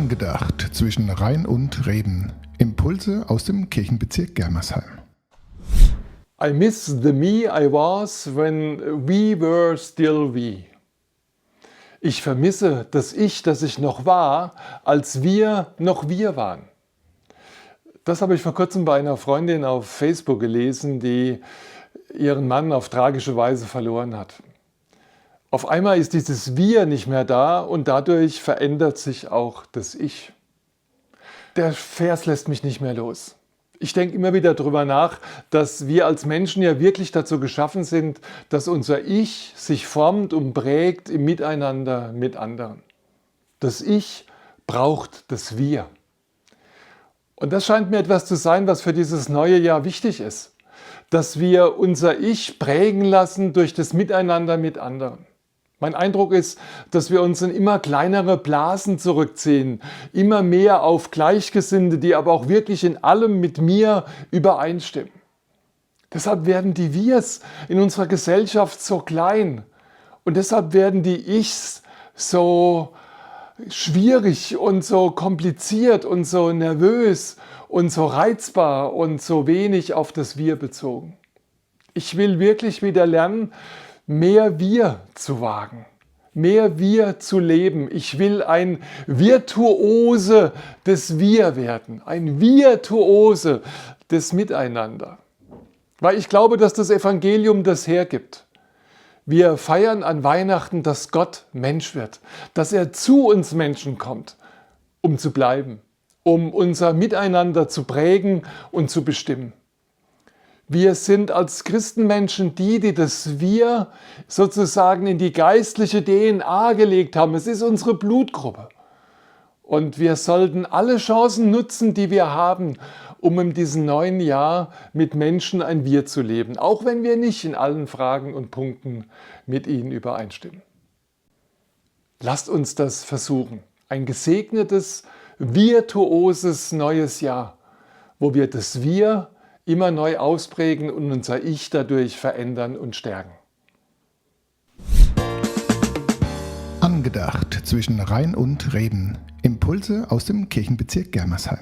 Angedacht zwischen Rhein und Reden. Impulse aus dem Kirchenbezirk Germersheim. I miss the me I was when we were still we. Ich vermisse das Ich, das ich noch war, als wir noch wir waren. Das habe ich vor kurzem bei einer Freundin auf Facebook gelesen, die ihren Mann auf tragische Weise verloren hat. Auf einmal ist dieses Wir nicht mehr da und dadurch verändert sich auch das Ich. Der Vers lässt mich nicht mehr los. Ich denke immer wieder darüber nach, dass wir als Menschen ja wirklich dazu geschaffen sind, dass unser Ich sich formt und prägt im Miteinander mit anderen. Das Ich braucht das Wir. Und das scheint mir etwas zu sein, was für dieses neue Jahr wichtig ist. Dass wir unser Ich prägen lassen durch das Miteinander mit anderen. Mein Eindruck ist, dass wir uns in immer kleinere Blasen zurückziehen, immer mehr auf Gleichgesinnte, die aber auch wirklich in allem mit mir übereinstimmen. Deshalb werden die Wirs in unserer Gesellschaft so klein und deshalb werden die Ichs so schwierig und so kompliziert und so nervös und so reizbar und so wenig auf das Wir bezogen. Ich will wirklich wieder lernen, mehr Wir zu wagen, mehr Wir zu leben. Ich will ein Virtuose des Wir werden, ein Virtuose des Miteinander. Weil ich glaube, dass das Evangelium das hergibt. Wir feiern an Weihnachten, dass Gott Mensch wird, dass er zu uns Menschen kommt, um zu bleiben, um unser Miteinander zu prägen und zu bestimmen. Wir sind als Christenmenschen die das Wir sozusagen in die geistliche DNA gelegt haben. Es ist unsere Blutgruppe. Und wir sollten alle Chancen nutzen, die wir haben, um in diesem neuen Jahr mit Menschen ein Wir zu leben. Auch wenn wir nicht in allen Fragen und Punkten mit ihnen übereinstimmen. Lasst uns das versuchen. Ein gesegnetes, virtuoses neues Jahr, wo wir das Wir immer neu ausprägen und unser Ich dadurch verändern und stärken. Angedacht zwischen Rhein und Reden. Impulse aus dem Kirchenbezirk Germersheim.